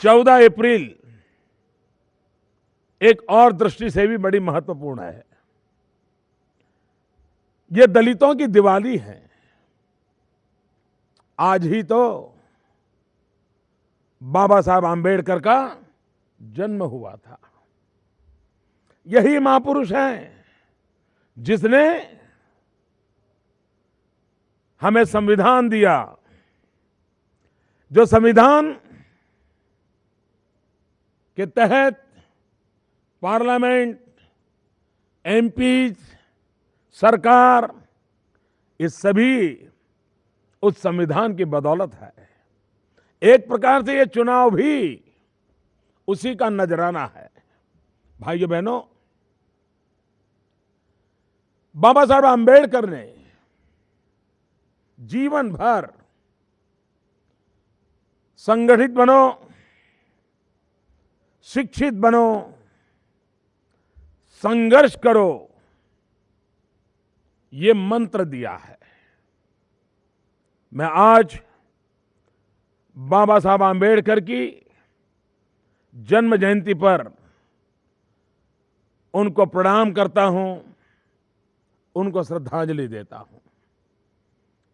14 अप्रैल एक और दृष्टि से भी बड़ी महत्वपूर्ण है। ये दलितों की दिवाली है। आज ही तो बाबा साहब आंबेडकर का जन्म हुआ था। यही महापुरुष हैं जिसने हमें संविधान दिया, जो संविधान के तहत पार्लियामेंट, एमपीज, सरकार, ये सभी उस संविधान की बदौलत है। एक प्रकार से ये चुनाव भी उसी का नजराना है। भाइयों बहनों, बाबा साहब आंबेडकर ने जीवन भर संगठित बनो, शिक्षित बनो, संघर्ष करो, ये मंत्र दिया है। मैं आज बाबा साहब आंबेडकर की जन्म जयंती पर उनको प्रणाम करता हूं, उनको श्रद्धांजलि देता हूं।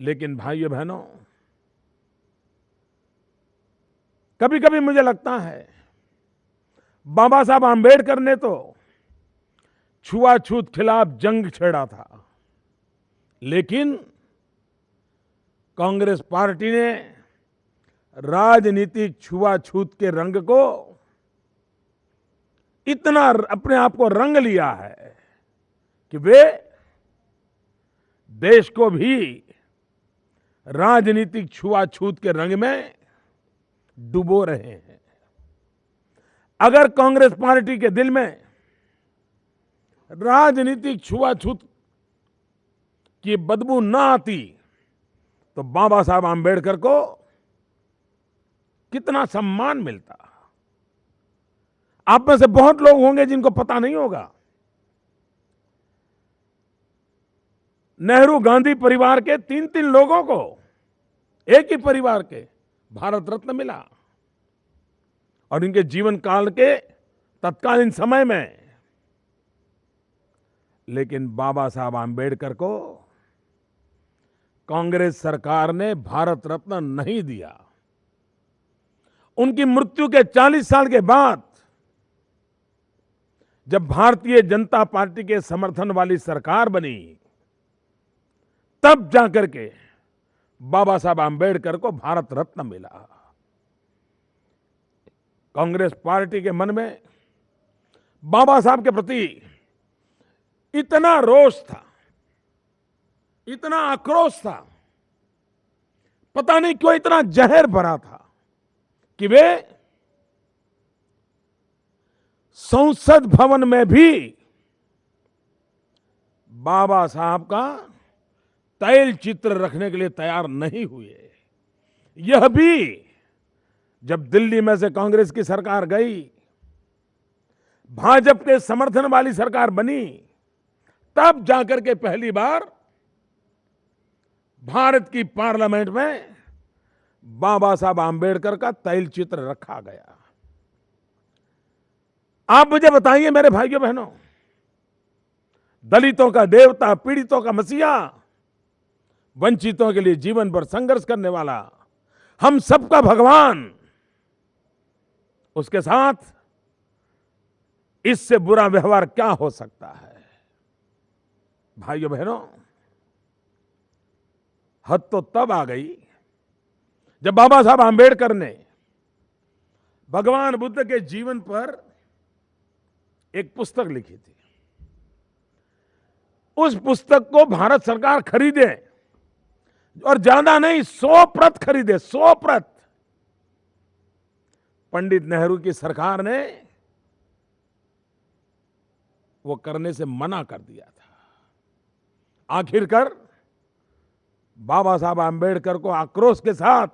लेकिन भाइयों बहनों, कभी कभी मुझे लगता है बाबा साहब आंबेडकर ने तो छुआछूत खिलाफ जंग छेड़ा था, लेकिन कांग्रेस पार्टी ने राजनीतिक छुआछूत के रंग को इतना अपने आप को रंग लिया है कि वे देश को भी राजनीतिक छुआछूत के रंग में डुबो रहे हैं। अगर कांग्रेस पार्टी के दिल में राजनीतिक छुआछूत की बदबू ना आती तो बाबा साहब आंबेडकर को कितना सम्मान मिलता। आप में से बहुत लोग होंगे जिनको पता नहीं होगा, नेहरू गांधी परिवार के 3 लोगों को, एक ही परिवार के, भारत रत्न मिला। और इनके जीवन काल के तत्कालीन समय में, लेकिन बाबा साहब आंबेडकर को कांग्रेस सरकार ने भारत रत्न नहीं दिया। उनकी मृत्यु के 40 साल के बाद जब भारतीय जनता पार्टी के समर्थन वाली सरकार बनी, तब जाकर के बाबा साहब आंबेडकर को भारत रत्न मिला। कांग्रेस पार्टी के मन में बाबा साहब के प्रति इतना रोष था, इतना आक्रोश था, पता नहीं क्यों इतना जहर भरा था कि वे संसद भवन में भी बाबा साहब का तैल चित्र रखने के लिए तैयार नहीं हुए। यह भी जब दिल्ली में से कांग्रेस की सरकार गई, भाजपा के समर्थन वाली सरकार बनी, तब जाकर के पहली बार भारत की पार्लियामेंट में बाबा साहब आंबेडकर का तैल चित्र रखा गया। आप मुझे बताइए मेरे भाइयों बहनों, दलितों का देवता, पीड़ितों का मसीहा, वंचितों के लिए जीवन भर संघर्ष करने वाला, हम सबका भगवान, उसके साथ इससे बुरा व्यवहार क्या हो सकता है? भाइयों बहनों, हद तो तब आ गई जब बाबा साहब आंबेडकर ने भगवान बुद्ध के जीवन पर एक पुस्तक लिखी थी। उस पुस्तक को भारत सरकार खरीदे, और ज्यादा नहीं, 100 प्रत खरीदे, 100 प्रत। पंडित नेहरू की सरकार ने वो करने से मना कर दिया था। आखिरकार बाबा साहब आंबेडकर को आक्रोश के साथ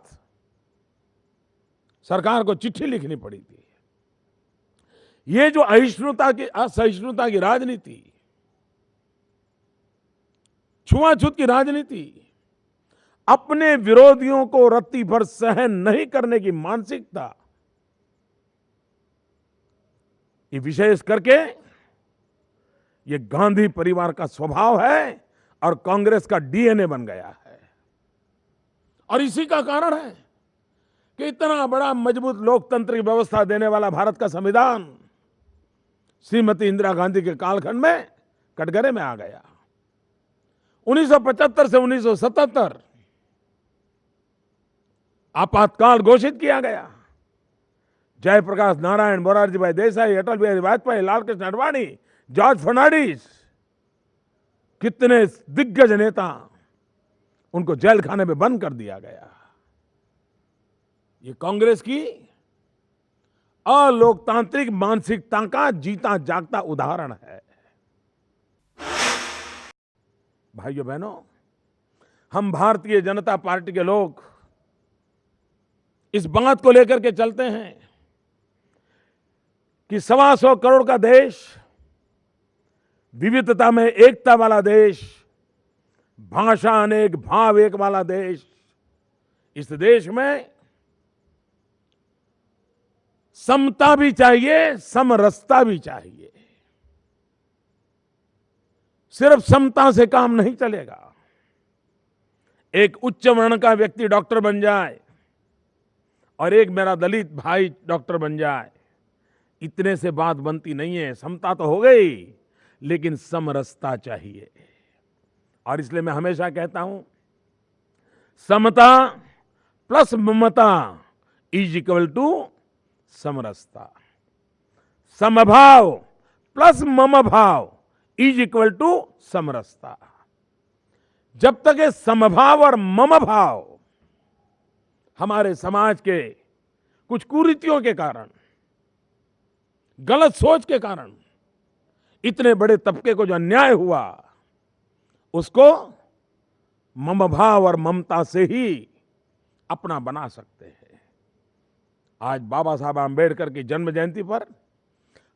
सरकार को चिट्ठी लिखनी पड़ी थी। ये जो असहिष्णुता की राजनीति, छुआछूत की राजनीति, अपने विरोधियों को रत्ती भर सहन नहीं करने की मानसिकता, ये विशेष करके ये गांधी परिवार का स्वभाव है और कांग्रेस का डीएनए बन गया है। और इसी का कारण है कि इतना बड़ा मजबूत लोकतांत्रिक व्यवस्था देने वाला भारत का संविधान श्रीमती इंदिरा गांधी के कालखंड में कटघरे में आ गया। 1975 से 1977 आपातकाल घोषित किया गया। जयप्रकाश नारायण, मोरारजी भाई देसाई, अटल बिहारी वाजपेयी, लालकृष्ण आडवाणी, जॉर्ज फर्नांडिस, कितने दिग्गज नेता, उनको जेल खाने में बंद कर दिया गया। ये कांग्रेस की अलोकतांत्रिक मानसिकता का जीता जागता उदाहरण है। भाइयों बहनों, हम भारतीय जनता पार्टी के लोग इस बात को लेकर के चलते हैं कि 125 करोड़ का देश, विविधता में एकता वाला देश, भाषा अनेक भाव एक वाला देश, इस देश में समता भी चाहिए, समरसता भी चाहिए। सिर्फ समता से काम नहीं चलेगा। एक उच्च वर्ण का व्यक्ति डॉक्टर बन जाए और एक मेरा दलित भाई डॉक्टर बन जाए, इतने से बात बनती नहीं है। समता तो हो गई, लेकिन समरसता चाहिए। और इसलिए मैं हमेशा कहता हूं, समता प्लस ममता इज इक्वल टू समरसता। समभाव प्लस मम भाव इज इक्वल टू समरसता। जब तक ये समभाव और मम भाव हमारे समाज के कुछ कुरीतियों के कारण, गलत सोच के कारण इतने बड़े तबके को जो अन्याय हुआ, उसको मम भाव और ममता से ही अपना बना सकते हैं। आज बाबा साहब आंबेडकर की जन्म जयंती पर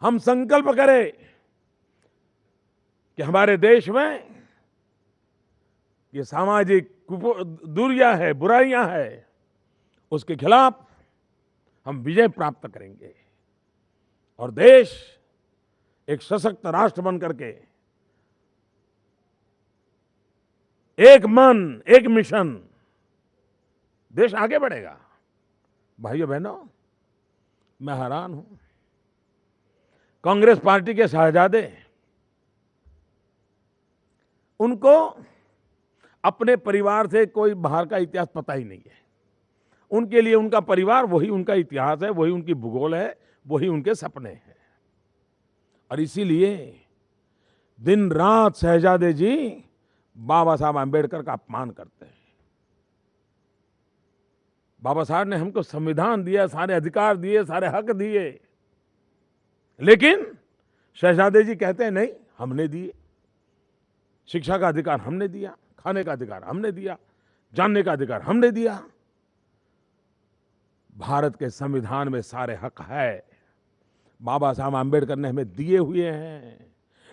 हम संकल्प करें कि हमारे देश में ये सामाजिक दूरियां है, बुराइयां है, उसके खिलाफ हम विजय प्राप्त करेंगे और देश एक सशक्त राष्ट्र बन करके एक मन, एक मिशन, देश आगे बढ़ेगा। भाइयों बहनों, मैं हैरान हूं, कांग्रेस पार्टी के शहजादे, उनको अपने परिवार से कोई बाहर का इतिहास पता ही नहीं है। उनके लिए उनका परिवार वही उनका इतिहास है, वही उनकी भूगोल है, वही उनके सपने हैं। और इसीलिए दिन रात शहजादे जी बाबा साहब आंबेडकर का अपमान करते हैं। बाबा साहब ने हमको संविधान दिया, सारे अधिकार दिए, सारे हक दिए, लेकिन शहजादे जी कहते हैं नहीं, हमने दिए। शिक्षा का अधिकार हमने दिया, खाने का अधिकार हमने दिया, जानने का अधिकार हमने दिया। भारत के संविधान में सारे हक है, बाबा साहब आंबेडकर ने हमें दिए हुए हैं।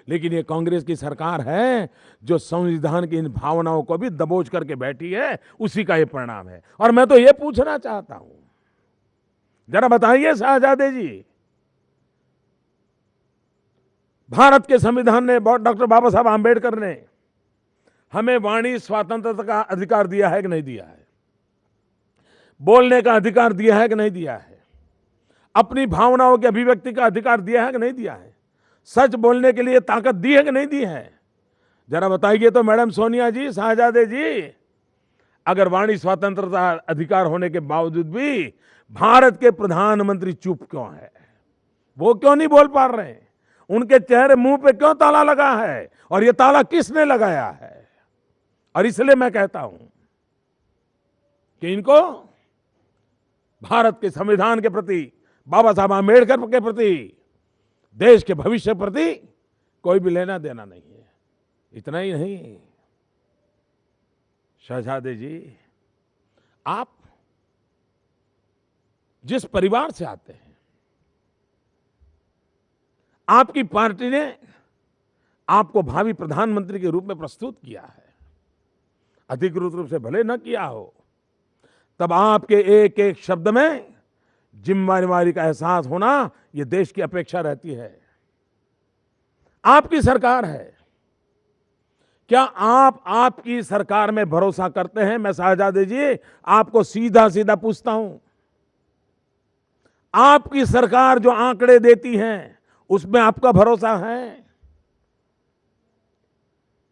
लेकिन ये कांग्रेस की सरकार है जो संविधान की इन भावनाओं को भी दबोच करके बैठी है, उसी का ये परिणाम है। और मैं तो ये पूछना चाहता हूं, जरा बताइए शहजादे जी, भारत के संविधान ने, डॉक्टर बाबा साहब आंबेडकर ने हमें वाणी स्वतंत्रता का अधिकार दिया है कि नहीं दिया है? बोलने का अधिकार दिया है कि नहीं दिया है? अपनी भावनाओं की अभिव्यक्ति का अधिकार दिया है कि नहीं दिया है? सच बोलने के लिए ताकत दी है कि नहीं दी है? जरा बताइए तो मैडम सोनिया जी, शहजादे जी, अगर वाणी स्वतंत्रता अधिकार होने के बावजूद भी भारत के प्रधानमंत्री चुप क्यों है? वो क्यों नहीं बोल पा रहे हैं? उनके चेहरे मुंह पे क्यों ताला लगा है? और ये ताला किसने लगाया है? और इसलिए मैं कहता हूं कि इनको भारत के संविधान के प्रति, बाबा साहब आंबेडकर के प्रति, देश के भविष्य के प्रति कोई भी लेना देना नहीं है। इतना ही नहीं, शहजादे जी, आप जिस परिवार से आते हैं, आपकी पार्टी ने आपको भावी प्रधानमंत्री के रूप में प्रस्तुत किया है। अधिकृत रूप से भले न किया हो, तब आपके एक एक शब्द में जिम्मेदारी का एहसास होना ये देश की अपेक्षा रहती है। आपकी सरकार है। क्या आप आपकी सरकार में भरोसा करते हैं? मैं शाहजादे जी आपको सीधा सीधा पूछता हूं। आपकी सरकार जो आंकड़े देती है उसमें आपका भरोसा है?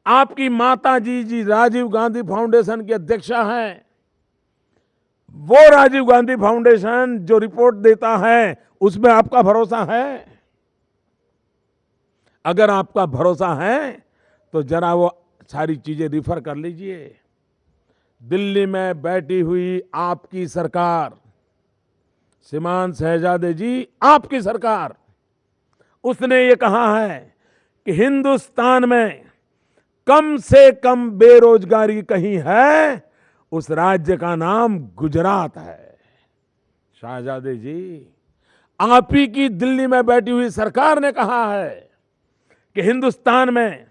आपकी माता जी राजीव गांधी फाउंडेशन की अध्यक्षा हैं। वो राजीव गांधी फाउंडेशन जो रिपोर्ट देता है उसमें आपका भरोसा है? अगर आपका भरोसा है तो जरा वो सारी चीजें रिफर कर लीजिए। दिल्ली में बैठी हुई आपकी सरकार, श्रीमान शहजादे जी, आपकी सरकार, उसने ये कहा है कि हिंदुस्तान में कम से कम बेरोजगारी कहीं है, उस राज्य का नाम गुजरात है। शहजादे जी, आप ही की दिल्ली में बैठी हुई सरकार ने कहा है कि हिंदुस्तान में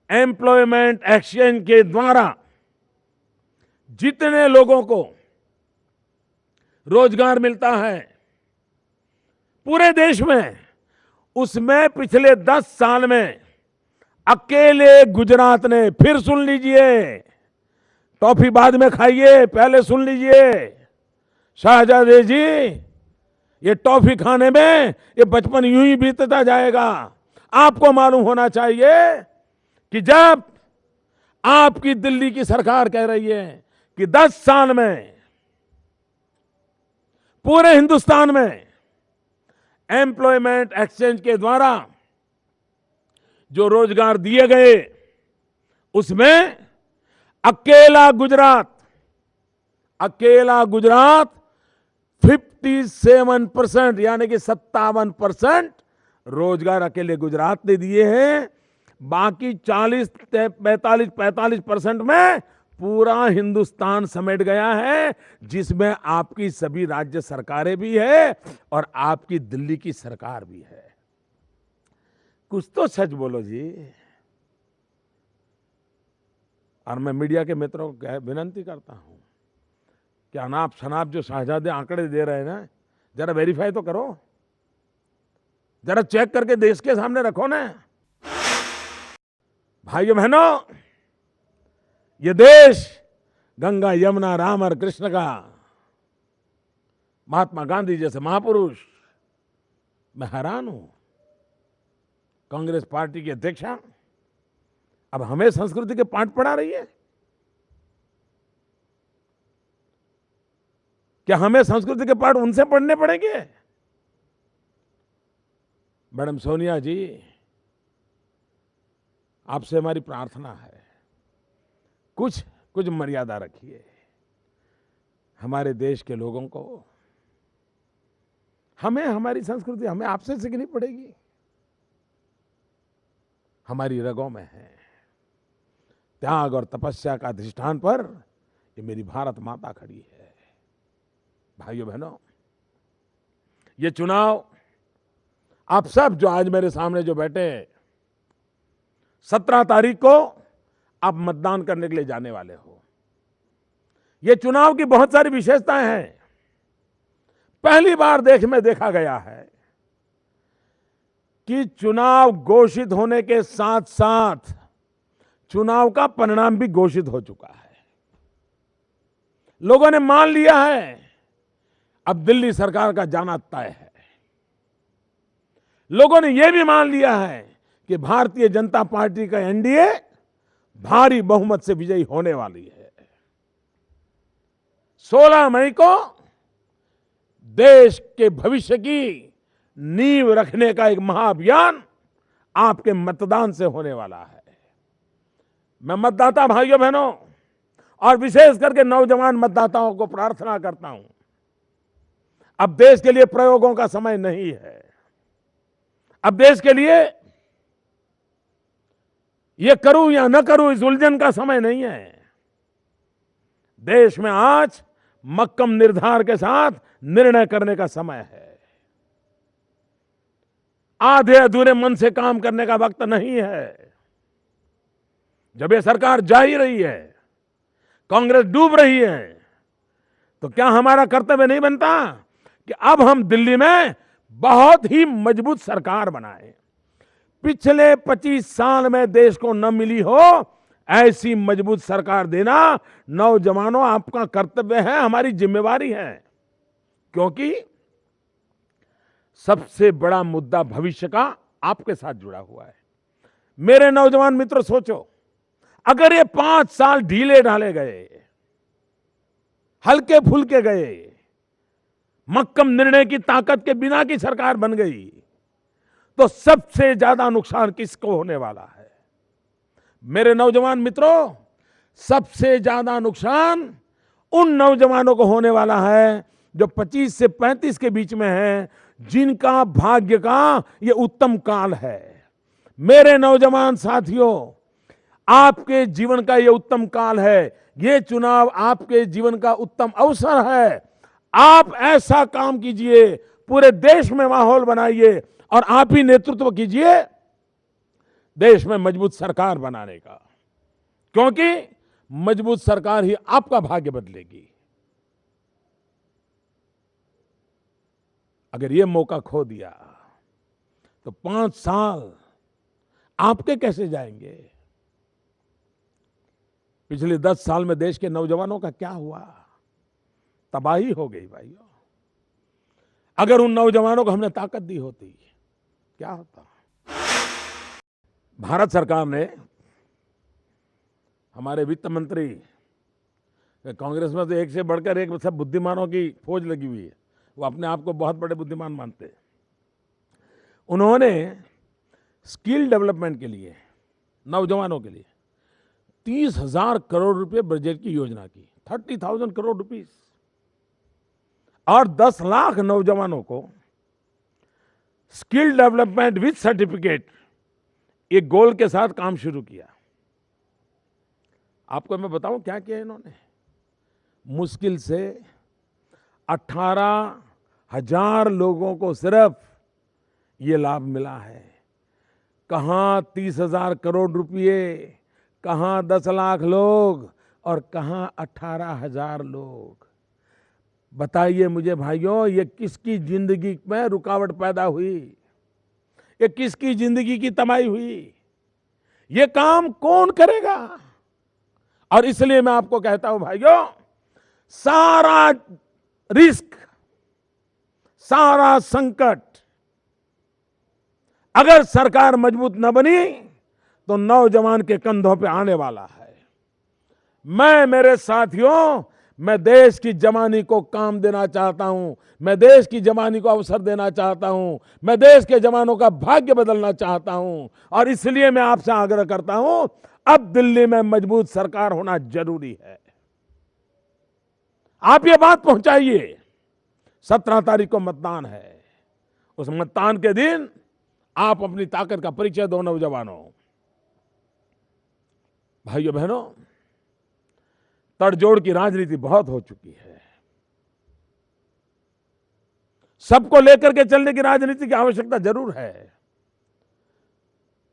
एम्प्लॉयमेंट एक्सचेंज के द्वारा जितने लोगों को रोजगार मिलता है पूरे देश में, उसमें पिछले 10 साल में अकेले गुजरात ने, फिर सुन लीजिए, टॉफी बाद में खाइए, पहले सुन लीजिए शहजादे जी, ये टॉफी खाने में ये बचपन यूं ही बीतता जाएगा। आपको मालूम होना चाहिए कि जब आपकी दिल्ली की सरकार कह रही है कि 10 साल में पूरे हिंदुस्तान में एम्प्लॉयमेंट एक्सचेंज के द्वारा जो रोजगार दिए गए उसमें अकेला गुजरात 57% यानी कि 57% रोजगार अकेले गुजरात ने दिए हैं। बाकी 45% में पूरा हिंदुस्तान समेट गया है, जिसमें आपकी सभी राज्य सरकारें भी है और आपकी दिल्ली की सरकार भी है। कुछ तो सच बोलो जी। और मैं मीडिया के मित्रों को विनती करता हूं कि अनाप शनाप जो शहजादे आंकड़े दे रहे हैं ना, जरा वेरीफाई तो करो, जरा चेक करके देश के सामने रखो ना। भाइयों बहनों, ये देश गंगा यमुना राम और कृष्ण का, महात्मा गांधी जैसे महापुरुष, मैं हैरान हूं। कांग्रेस पार्टी की अध्यक्षा अब हमें संस्कृति के पाठ पढ़ा रही है। क्या हमें संस्कृति के पाठ उनसे पढ़ने पड़ेंगे? मैडम सोनिया जी, आपसे हमारी प्रार्थना है, कुछ मर्यादा रखिए। हमारे देश के लोगों को, हमें हमारी संस्कृति हमें आपसे सीखनी पड़ेगी। हमारी रगों में है। त्याग और तपस्या का अधिष्ठान पर ये मेरी भारत माता खड़ी है। भाइयों बहनों, ये चुनाव आप सब जो आज मेरे सामने जो बैठे हैं, 17 तारीख को आप मतदान करने के लिए जाने वाले हो। ये चुनाव की बहुत सारी विशेषताएं हैं। पहली बार देश में देखा गया है कि चुनाव घोषित होने के साथ साथ चुनाव का परिणाम भी घोषित हो चुका है। लोगों ने मान लिया है अब दिल्ली सरकार का जाना तय है। लोगों ने यह भी मान लिया है कि भारतीय जनता पार्टी का एनडीए भारी बहुमत से विजयी होने वाली है। 16 मई को देश के भविष्य की नींव रखने का एक महाअभियान आपके मतदान से होने वाला है। मैं मतदाता भाइयों बहनों और विशेष करके नौजवान मतदाताओं को प्रार्थना करता हूं, अब देश के लिए प्रयोगों का समय नहीं है। अब देश के लिए ये करूं या न करूं इस उलझन का समय नहीं है। देश में आज मक्कम निर्धार के साथ निर्णय करने का समय है। आधे अधूरे मन से काम करने का वक्त नहीं है। जब ये सरकार जा ही रही है, कांग्रेस डूब रही है, तो क्या हमारा कर्तव्य नहीं बनता कि अब हम दिल्ली में बहुत ही मजबूत सरकार बनाए। पिछले 25 साल में देश को न मिली हो ऐसी मजबूत सरकार देना नौजवानों आपका कर्तव्य है, हमारी जिम्मेवारी है। क्योंकि सबसे बड़ा मुद्दा भविष्य का आपके साथ जुड़ा हुआ है। मेरे नौजवान मित्रों, सोचो, अगर ये 5 साल ढीले ढाले गए, हल्के फुल्के गए, मक्कम निर्णय की ताकत के बिना की सरकार बन गई, तो सबसे ज्यादा नुकसान किसको होने वाला है? मेरे नौजवान मित्रों, सबसे ज्यादा नुकसान उन नौजवानों को होने वाला है जो 25 से 35 के बीच में हैं, जिनका भाग्य का ये उत्तम काल है। मेरे नौजवान साथियों, आपके जीवन का ये उत्तम काल है। ये चुनाव आपके जीवन का उत्तम अवसर है। आप ऐसा काम कीजिए, पूरे देश में माहौल बनाइए और आप ही नेतृत्व कीजिए देश में मजबूत सरकार बनाने का, क्योंकि मजबूत सरकार ही आपका भाग्य बदलेगी। अगर ये मौका खो दिया तो 5 साल आपके कैसे जाएंगे? पिछले 10 साल में देश के नौजवानों का क्या हुआ? तबाही हो गई भाइयों। अगर उन नौजवानों को हमने ताकत दी होती, क्या होता? भारत सरकार ने, हमारे वित्त मंत्री, कांग्रेस में तो एक से बढ़कर एक सब बुद्धिमानों की फौज लगी हुई है, वो अपने आप को बहुत बड़े बुद्धिमान मानते हैं। उन्होंने स्किल डेवलपमेंट के लिए, नौजवानों के लिए 30,000 करोड़ रुपए बजट की योजना की, 30,000 करोड़ रुपीस, और 10 लाख नौजवानों को स्किल डेवलपमेंट विद सर्टिफिकेट, ये गोल के साथ काम शुरू किया। आपको मैं बताऊं क्या किया इन्होंने? मुश्किल से 18,000 लोगों को सिर्फ ये लाभ मिला है। कहां 30,000 करोड़ रुपए, कहां 10 लाख लोग और कहां 18,000 लोग। बताइए मुझे भाइयों, ये किसकी जिंदगी में रुकावट पैदा हुई? ये किसकी जिंदगी की तबाही हुई? ये काम कौन करेगा? और इसलिए मैं आपको कहता हूं भाइयों, सारा रिस्क, सारा संकट अगर सरकार मजबूत न बनी तो नौजवान के कंधों पे आने वाला है। मेरे साथियों, मैं देश की जवानी को काम देना चाहता हूं, मैं देश की जवानी को अवसर देना चाहता हूं, मैं देश के जवानों का भाग्य बदलना चाहता हूं, और इसलिए मैं आपसे आग्रह करता हूं, अब दिल्ली में मजबूत सरकार होना जरूरी है। आप ये बात पहुंचाइए। 17 तारीख को मतदान है। उस मतदान के दिन आप अपनी ताकत का परिचय दो नौजवानों। भाइयों बहनों, तड़जोड़ की राजनीति बहुत हो चुकी है। सबको लेकर के चलने की राजनीति की आवश्यकता जरूर है।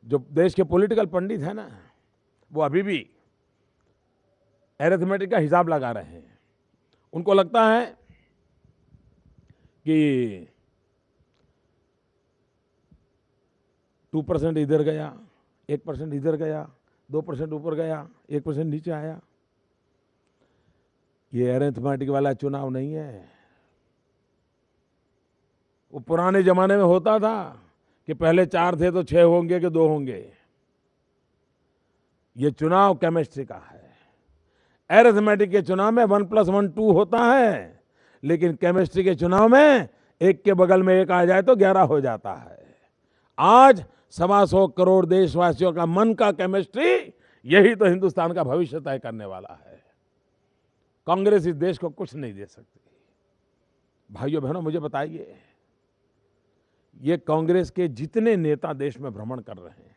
जो देश के पॉलिटिकल पंडित हैं ना, वो अभी भी अरिथमेटिक का हिसाब लगा रहे हैं। उनको लगता है कि 2% इधर गया, 1% इधर गया, 2% ऊपर गया, 1% नीचे आया। ये अरिथमेटिक वाला चुनाव नहीं है। वो पुराने जमाने में होता था कि पहले 4 थे तो 6 होंगे कि 2 होंगे। ये चुनाव केमिस्ट्री का है। अरिथमेटिक के चुनाव में 1+1 2 होता है, लेकिन केमिस्ट्री के चुनाव में एक के बगल में एक आ जाए तो 11 हो जाता है। आज 125 करोड़ देशवासियों का मन का केमिस्ट्री, यही तो हिंदुस्तान का भविष्य तय करने वाला है। कांग्रेस इस देश को कुछ नहीं दे सकती। भाइयों बहनों, मुझे बताइए, ये कांग्रेस के जितने नेता देश में भ्रमण कर रहे हैं,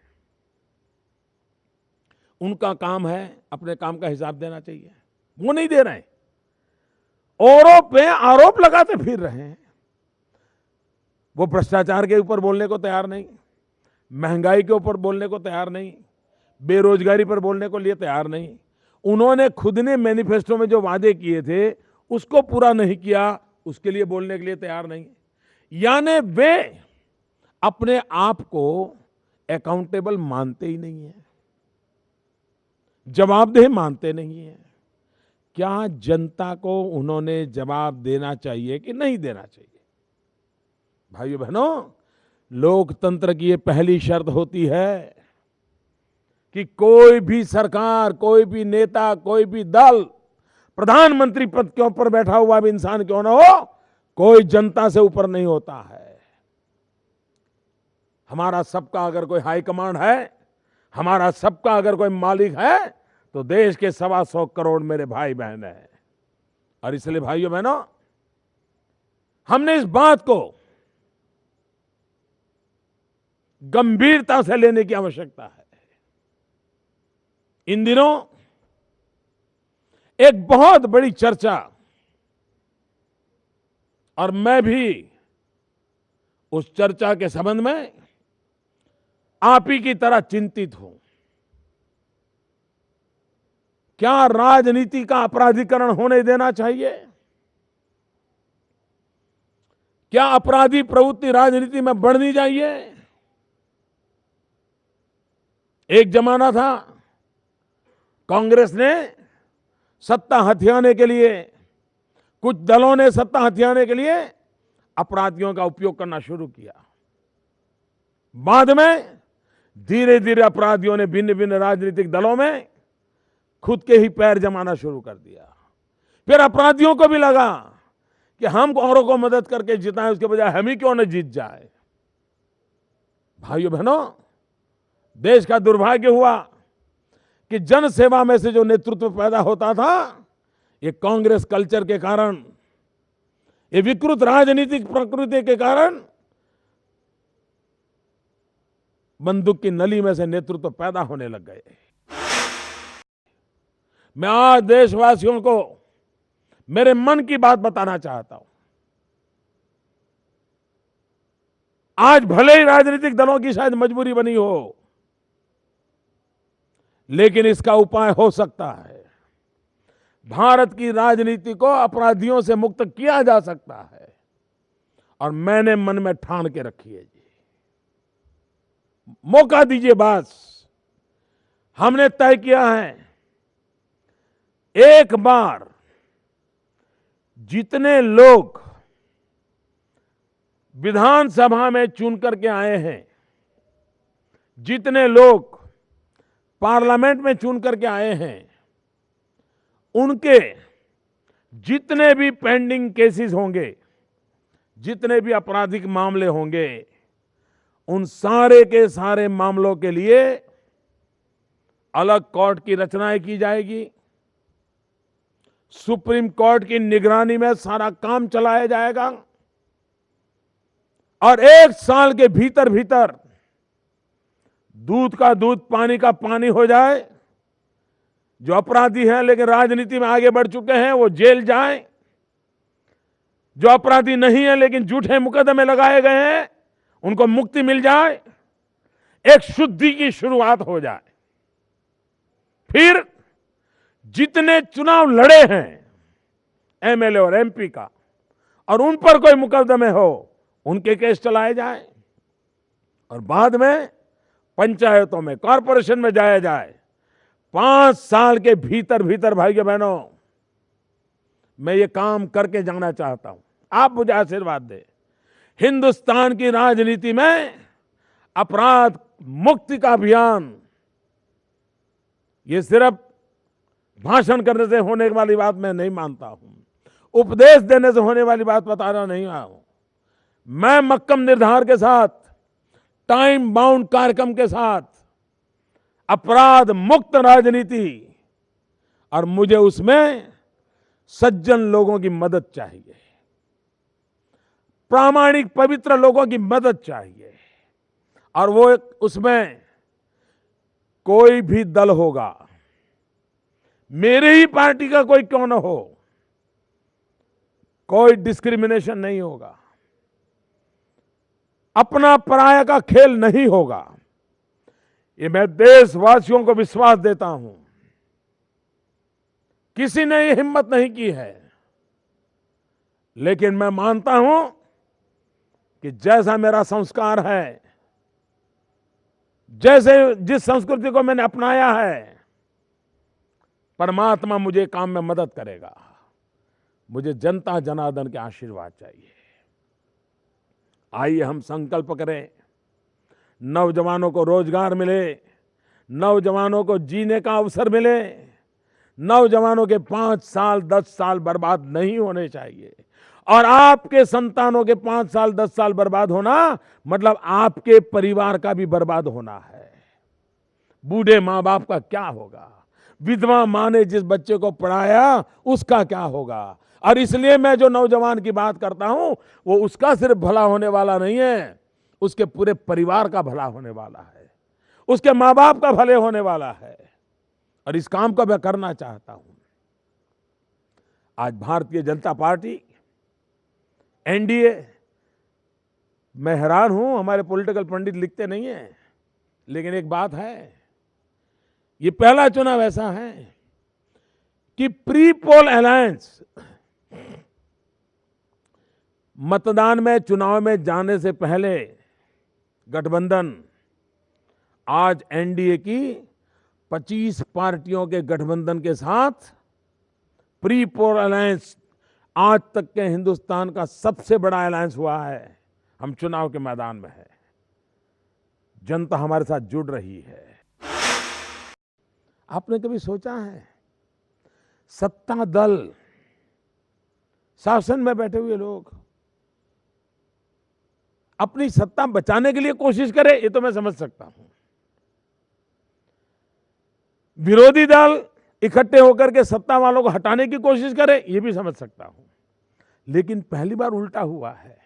उनका काम है अपने काम का हिसाब देना चाहिए। वो नहीं दे रहे हैं, औरों पे आरोप लगाते फिर रहे हैं। वो भ्रष्टाचार के ऊपर बोलने को तैयार नहीं, महंगाई के ऊपर बोलने को तैयार नहीं, बेरोजगारी पर बोलने को लिए तैयार नहीं। उन्होंने खुद ने मैनिफेस्टो में जो वादे किए थे उसको पूरा नहीं किया, उसके लिए बोलने के लिए तैयार नहीं है। यानी वे अपने आप को अकाउंटेबल मानते ही नहीं है, जवाबदेह मानते नहीं है। क्या जनता को उन्होंने जवाब देना चाहिए कि नहीं देना चाहिए? भाइयों बहनों, लोकतंत्र की ये पहली शर्त होती है कि कोई भी सरकार, कोई भी नेता, कोई भी दल, प्रधानमंत्री पद के ऊपर बैठा हुआ भी इंसान क्यों ना हो, कोई जनता से ऊपर नहीं होता है। हमारा सबका अगर कोई हाईकमांड है, हमारा सबका अगर कोई मालिक है, तो देश के 125 करोड़ मेरे भाई बहन हैं। और इसलिए भाइयों बहनों, हमने इस बात को गंभीरता से लेने की आवश्यकता है। इन दिनों एक बहुत बड़ी चर्चा, और मैं भी उस चर्चा के संबंध में आप ही की तरह चिंतित हूं। क्या राजनीति का अपराधीकरण होने देना चाहिए? क्या अपराधी प्रवृत्ति राजनीति में बढ़नी चाहिए? एक जमाना था, कांग्रेस ने सत्ता हथियाने के लिए, कुछ दलों ने सत्ता हथियाने के लिए अपराधियों का उपयोग करना शुरू किया। बाद में धीरे धीरे अपराधियों ने भिन्न भिन्न राजनीतिक दलों में खुद के ही पैर जमाना शुरू कर दिया। फिर अपराधियों को भी लगा कि हम औरों को मदद करके जिताएं, उसके बजाय हम ही क्यों न जीत जाए। भाइयों बहनों, देश का दुर्भाग्य हुआ कि जन सेवा में से जो नेतृत्व पैदा होता था, ये कांग्रेस कल्चर के कारण, ये विकृत राजनीतिक प्रकृति के कारण बंदूक की नली में से नेतृत्व पैदा होने लग गए। मैं आज देशवासियों को मेरे मन की बात बताना चाहता हूं। आज भले ही राजनीतिक दलों की शायद मजबूरी बनी हो, लेकिन इसका उपाय हो सकता है। भारत की राजनीति को अपराधियों से मुक्त किया जा सकता है, और मैंने मन में ठान के रखी है जी। मौका दीजिए बस। हमने तय किया है, एक बार जितने लोग विधानसभा में चुन करके आए हैं, जितने लोग पार्लियामेंट में चुन करके आए हैं, उनके जितने भी पेंडिंग केसेस होंगे, जितने भी आपराधिक मामले होंगे, उन सारे के सारे मामलों के लिए अलग कोर्ट की रचना की जाएगी। सुप्रीम कोर्ट की निगरानी में सारा काम चलाया जाएगा, और 1 साल के भीतर भीतर दूध का दूध, पानी का पानी हो जाए। जो अपराधी हैं लेकिन राजनीति में आगे बढ़ चुके हैं, वो जेल जाएं। जो अपराधी नहीं है लेकिन झूठे मुकदमे लगाए गए हैं, उनको मुक्ति मिल जाए। एक शुद्धि की शुरुआत हो जाए। फिर जितने चुनाव लड़े हैं एमएलए और एमपी का, और उन पर कोई मुकदमे हो, उनके केस चलाए जाए, और बाद में पंचायतों में, कॉरपोरेशन में जाया जाए। 5 साल के भीतर भीतर भाइयों बहनों, मैं ये काम करके जाना चाहता हूं। आप मुझे आशीर्वाद दें। हिंदुस्तान की राजनीति में अपराध मुक्ति का अभियान, ये सिर्फ भाषण करने से होने वाली बात मैं नहीं मानता हूं, उपदेश देने से होने वाली बात बताना नहीं आया हूं। मैं मक्कम निर्धार के साथ, टाइम बाउंड कार्यक्रम के साथ अपराध मुक्त राजनीति, और मुझे उसमें सज्जन लोगों की मदद चाहिए, प्रामाणिक पवित्र लोगों की मदद चाहिए। और वो उसमें कोई भी दल होगा, मेरे ही पार्टी का कोई क्यों न हो, कोई डिस्क्रिमिनेशन नहीं होगा, अपना पराया का खेल नहीं होगा। ये मैं देशवासियों को विश्वास देता हूं। किसी ने ये हिम्मत नहीं की है। लेकिन मैं मानता हूं कि जैसा मेरा संस्कार है, जैसे जिस संस्कृति को मैंने अपनाया है, परमात्मा मुझे काम में मदद करेगा। मुझे जनता जनार्दन के आशीर्वाद चाहिए। आइए हम संकल्प करें, नौजवानों को रोजगार मिले, नौजवानों को जीने का अवसर मिले, नौजवानों के 5 साल 10 साल बर्बाद नहीं होने चाहिए। और आपके संतानों के 5 साल 10 साल बर्बाद होना मतलब आपके परिवार का भी बर्बाद होना है। बूढ़े माँ बाप का क्या होगा? विधवा माँ ने जिस बच्चे को पढ़ाया उसका क्या होगा? और इसलिए मैं जो नौजवान की बात करता हूं, वो उसका सिर्फ भला होने वाला नहीं है, उसके पूरे परिवार का भला होने वाला है, उसके माँ बाप का भले होने वाला है। और इस काम को मैं करना चाहता हूं। आज भारतीय जनता पार्टी, एनडीए, मैं हैरान हूं, हमारे पॉलिटिकल पंडित लिखते नहीं हैं, लेकिन एक बात है, ये पहला चुनाव ऐसा है कि प्री पोल अलायंस, मतदान में, चुनाव में जाने से पहले गठबंधन आज एनडीए की 25 पार्टियों के गठबंधन के साथ प्री पोल अलायंस आज तक के हिंदुस्तान का सबसे बड़ा अलायंस हुआ है। हम चुनाव के मैदान में है, जनता हमारे साथ जुड़ रही है। आपने कभी सोचा है, सत्ता दल, शासन में बैठे हुए लोग अपनी सत्ता बचाने के लिए कोशिश करें, ये तो मैं समझ सकता हूं। विरोधी दल इकट्ठे होकर के सत्ता वालों को हटाने की कोशिश करें, ये भी समझ सकता हूं। लेकिन पहली बार उल्टा हुआ है।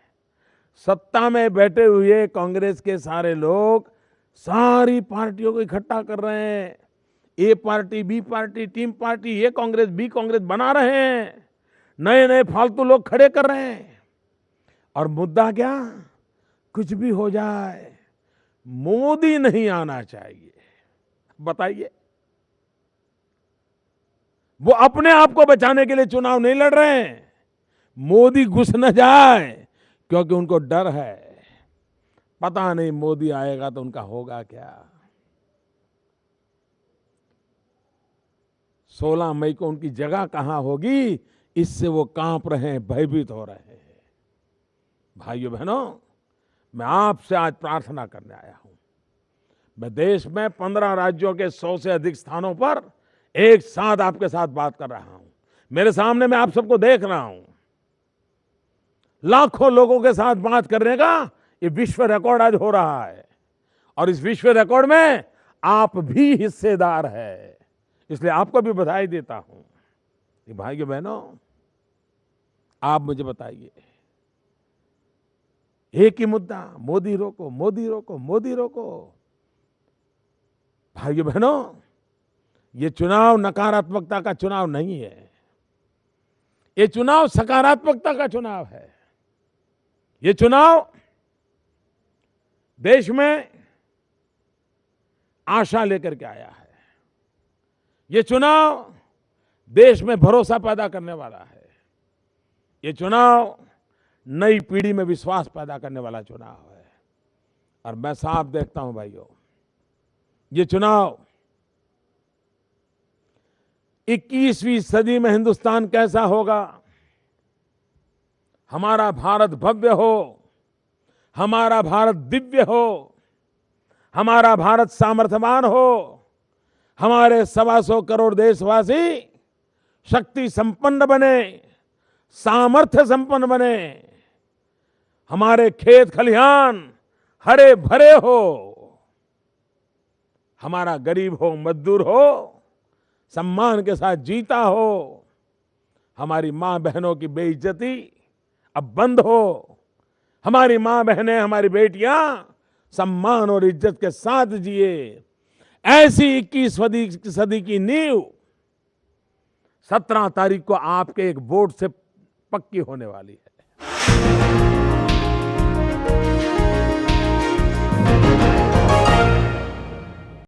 सत्ता में बैठे हुए कांग्रेस के सारे लोग सारी पार्टियों को इकट्ठा कर रहे हैं। A party, B party, team party, ये कांग्रेस, बी कांग्रेस बना रहे हैं। नए नए फालतू लोग खड़े कर रहे हैं। और मुद्दा क्या? कुछ भी हो जाए, मोदी नहीं आना चाहिए। बताइए, वो अपने आप को बचाने के लिए चुनाव नहीं लड़ रहे हैं, मोदी घुस न जाए, क्योंकि उनको डर है, पता नहीं मोदी आएगा तो उनका होगा क्या। 16 मई को उनकी जगह कहां होगी, इससे वो कांप रहे हैं, भयभीत हो रहे हैं। भाइयों बहनों, मैं आपसे आज प्रार्थना करने आया हूं। मैं देश में 15 राज्यों के 100 से अधिक स्थानों पर एक साथ आपके साथ बात कर रहा हूं। मेरे सामने मैं आप सबको देख रहा हूं। लाखों लोगों के साथ बात करने का ये विश्व रिकॉर्ड आज हो रहा है। और इस विश्व रिकॉर्ड में आप भी हिस्सेदार है, इसलिए आपको भी बधाई देता हूं। भाइयों बहनों, आप मुझे बताइए, एक ही मुद्दा, मोदी रोको, मोदी रोको, मोदी रोको। भाइयों बहनों, ये चुनाव नकारात्मकता का चुनाव नहीं है, ये चुनाव सकारात्मकता का चुनाव है। ये चुनाव देश में आशा लेकर के आया है। ये चुनाव देश में भरोसा पैदा करने वाला है। ये चुनाव नई पीढ़ी में विश्वास पैदा करने वाला चुनाव है। और मैं साफ देखता हूं भाइयों, ये चुनाव 21वीं सदी में हिंदुस्तान कैसा होगा, हमारा भारत भव्य हो, हमारा भारत दिव्य हो, हमारा भारत सामर्थ्यवान हो, हमारे 125 करोड़ देशवासी शक्ति संपन्न बने, सामर्थ्य संपन्न बने, हमारे खेत खलिहान हरे भरे हो, हमारा गरीब हो, मजदूर हो, सम्मान के साथ जीता हो, हमारी मां बहनों की बेइज्जती अब बंद हो, हमारी मां बहनें, हमारी बेटियां सम्मान और इज्जत के साथ जिए। ऐसी 21वीं सदी की नींव 17 तारीख को आपके एक वोट से पक्की होने वाली है।